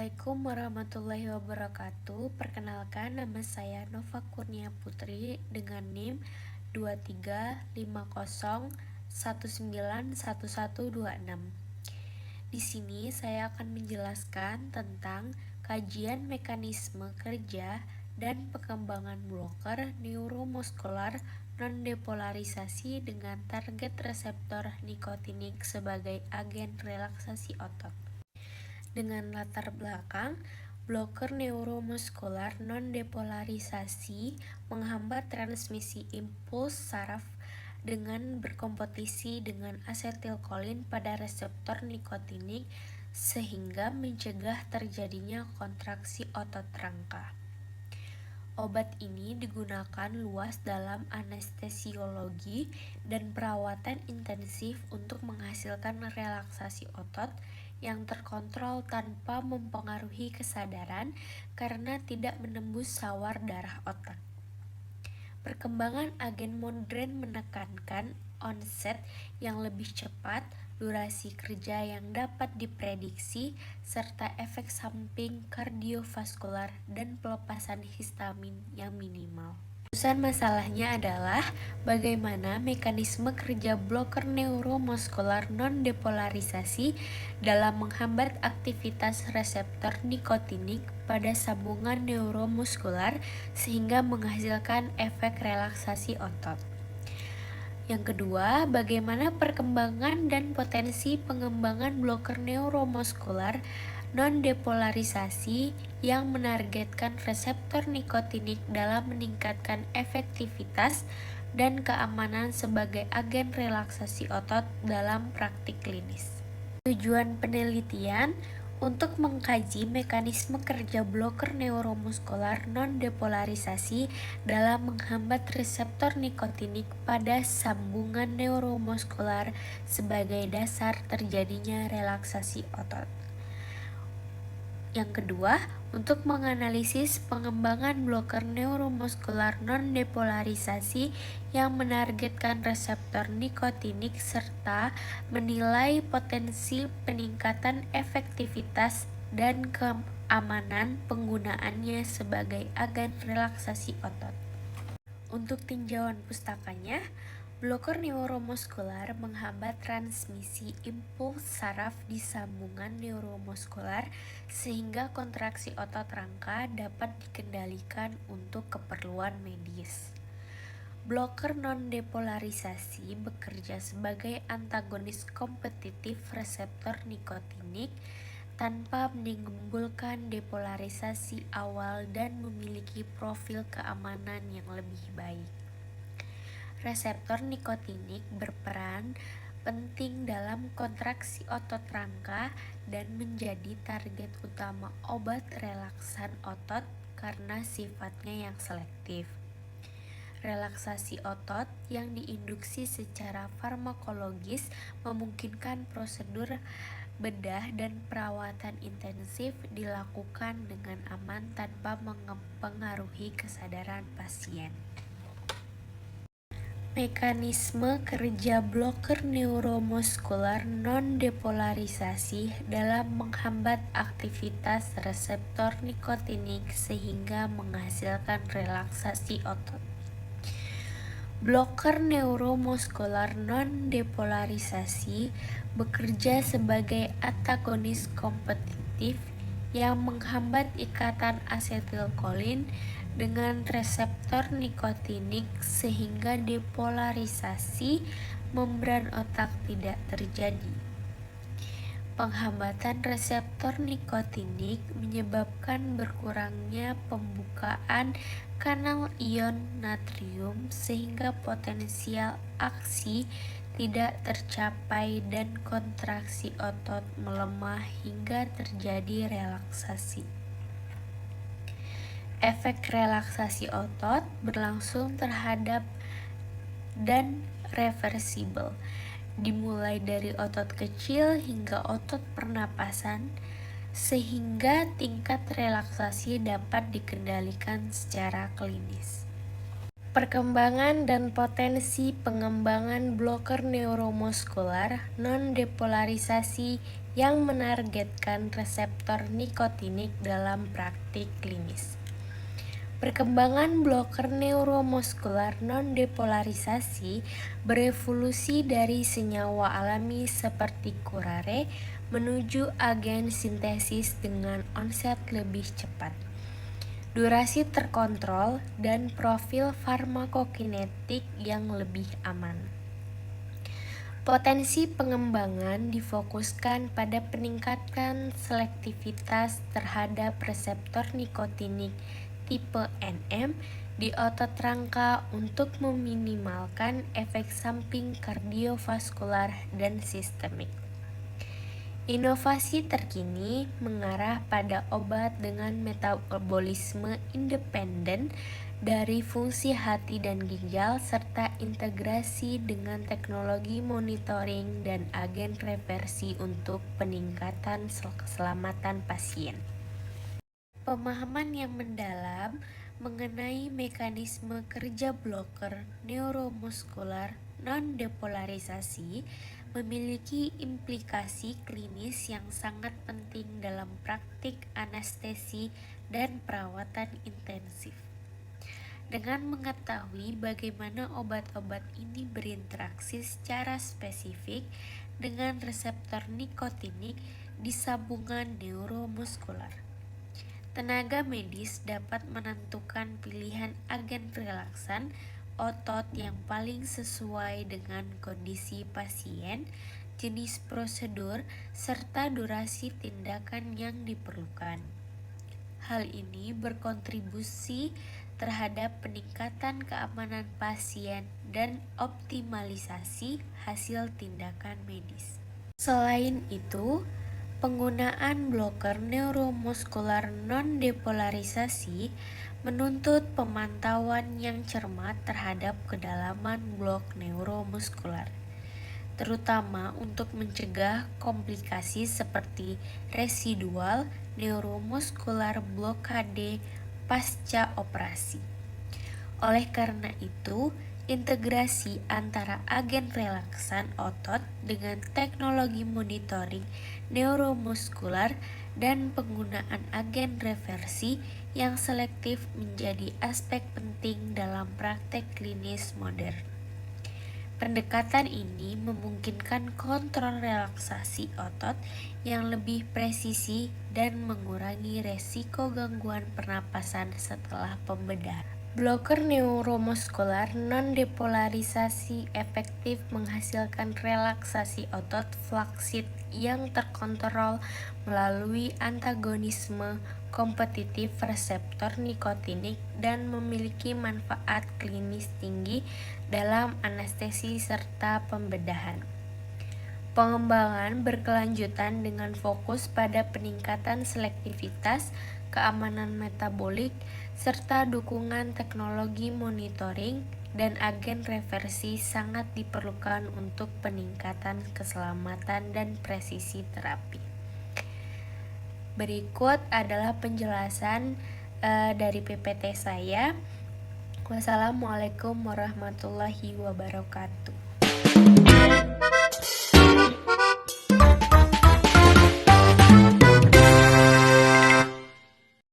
Assalamualaikum warahmatullahi wabarakatuh. Perkenalkan, nama saya Nova Kurnia Putri dengan NIM 2350191126. Di sini saya akan menjelaskan tentang kajian mekanisme kerja dan pengembangan bloker neuromuskular non-depolarisasi dengan target reseptor nikotinik sebagai agen relaksasi otot. Dengan latar belakang, bloker neuromuskular non-depolarisasi menghambat transmisi impuls saraf dengan berkompetisi dengan asetilkolin pada reseptor nikotinik sehingga mencegah terjadinya kontraksi otot rangka. Obat ini digunakan luas dalam anestesiologi dan perawatan intensif untuk menghasilkan relaksasi otot yang terkontrol tanpa mempengaruhi kesadaran karena tidak menembus sawar darah otak. Perkembangan agen modern menekankan onset yang lebih cepat, durasi kerja yang dapat diprediksi, serta efek samping kardiovaskular dan pelepasan histamin yang minimal. Urusan masalahnya adalah bagaimana mekanisme kerja bloker neuromuskular non-depolarisasi dalam menghambat aktivitas reseptor nikotinik pada sambungan neuromuskular sehingga menghasilkan efek relaksasi otot. Yang kedua, bagaimana perkembangan dan potensi pengembangan bloker neuromuskular non-depolarisasi yang menargetkan reseptor nikotinik dalam meningkatkan efektivitas dan keamanan sebagai agen relaksasi otot dalam praktik klinis. Tujuan penelitian untuk mengkaji mekanisme kerja bloker neuromuskular non-depolarisasi dalam menghambat reseptor nikotinik pada sambungan neuromuskular sebagai dasar terjadinya relaksasi otot. Yang kedua, untuk menganalisis pengembangan bloker neuromuskular non-depolarisasi yang menargetkan reseptor nikotinik serta menilai potensi peningkatan efektivitas dan keamanan penggunaannya sebagai agen relaksasi otot. Untuk tinjauan pustakanya, bloker neuromuskular menghambat transmisi impuls saraf di sambungan neuromuskular sehingga kontraksi otot rangka dapat dikendalikan untuk keperluan medis. Bloker non-depolarisasi bekerja sebagai antagonis kompetitif reseptor nikotinik tanpa menimbulkan depolarisasi awal dan memiliki profil keamanan yang lebih baik. Reseptor nikotinik berperan penting dalam kontraksi otot rangka dan menjadi target utama obat relaksan otot karena sifatnya yang selektif. Relaksasi otot yang diinduksi secara farmakologis memungkinkan prosedur bedah dan perawatan intensif dilakukan dengan aman tanpa mempengaruhi kesadaran pasien. Mekanisme kerja bloker neuromuskular non-depolarisasi dalam menghambat aktivitas reseptor nikotinik sehingga menghasilkan relaksasi otot. Bloker neuromuskular non-depolarisasi bekerja sebagai antagonis kompetitif yang menghambat ikatan asetilkolin dengan reseptor nikotinik sehingga depolarisasi membran otak tidak terjadi. Penghambatan reseptor nikotinik menyebabkan berkurangnya pembukaan kanal ion natrium sehingga potensial aksi tidak tercapai dan kontraksi otot melemah hingga terjadi relaksasi. Efek relaksasi otot berlangsung terhadap dan reversibel, dimulai dari otot kecil hingga otot pernapasan, sehingga tingkat relaksasi dapat dikendalikan secara klinis. Perkembangan dan potensi pengembangan bloker neuromuskular non-depolarisasi yang menargetkan reseptor nikotinik dalam praktik klinis. Perkembangan bloker neuromuskular non-depolarisasi berevolusi dari senyawa alami seperti curare menuju agen sintesis dengan onset lebih cepat, durasi terkontrol, dan profil farmakokinetik yang lebih aman. Potensi pengembangan difokuskan pada peningkatan selektivitas terhadap reseptor nikotinik tipe NM di otot rangka untuk meminimalkan efek samping kardiovaskular dan sistemik. Inovasi terkini mengarah pada obat dengan metabolisme independen dari fungsi hati dan ginjal serta integrasi dengan teknologi monitoring dan agen reversi untuk peningkatan keselamatan pasien. Pemahaman yang mendalam mengenai mekanisme kerja bloker neuromuskular non-depolarisasi memiliki implikasi klinis yang sangat penting dalam praktik anestesi dan perawatan intensif. Dengan mengetahui bagaimana obat-obat ini berinteraksi secara spesifik dengan reseptor nikotinik di sambungan neuromuskular, tenaga medis dapat menentukan pilihan agen relaksan otot yang paling sesuai dengan kondisi pasien, jenis prosedur, serta durasi tindakan yang diperlukan. Hal ini berkontribusi terhadap peningkatan keamanan pasien dan optimalisasi hasil tindakan medis. Selain itu, penggunaan bloker neuromuskular non-depolarisasi menuntut pemantauan yang cermat terhadap kedalaman blok neuromuskular, terutama untuk mencegah komplikasi seperti residual neuromuskular blokade pasca operasi. Oleh karena itu, integrasi antara agen relaksan otot dengan teknologi monitoring neuromuskular dan penggunaan agen reversi yang selektif menjadi aspek penting dalam praktek klinis modern. Pendekatan ini memungkinkan kontrol relaksasi otot yang lebih presisi dan mengurangi resiko gangguan pernapasan setelah pembedahan. Bloker neuromuskular non-depolarisasi efektif menghasilkan relaksasi otot flaksit yang terkontrol melalui antagonisme kompetitif reseptor nikotinik dan memiliki manfaat klinis tinggi dalam anestesi serta pembedahan. Pengembangan berkelanjutan dengan fokus pada peningkatan selektivitas, keamanan metabolik, serta dukungan teknologi monitoring dan agen reversi sangat diperlukan untuk peningkatan keselamatan dan presisi terapi. Berikut adalah penjelasan dari PPT saya. Wassalamualaikum warahmatullahi wabarakatuh.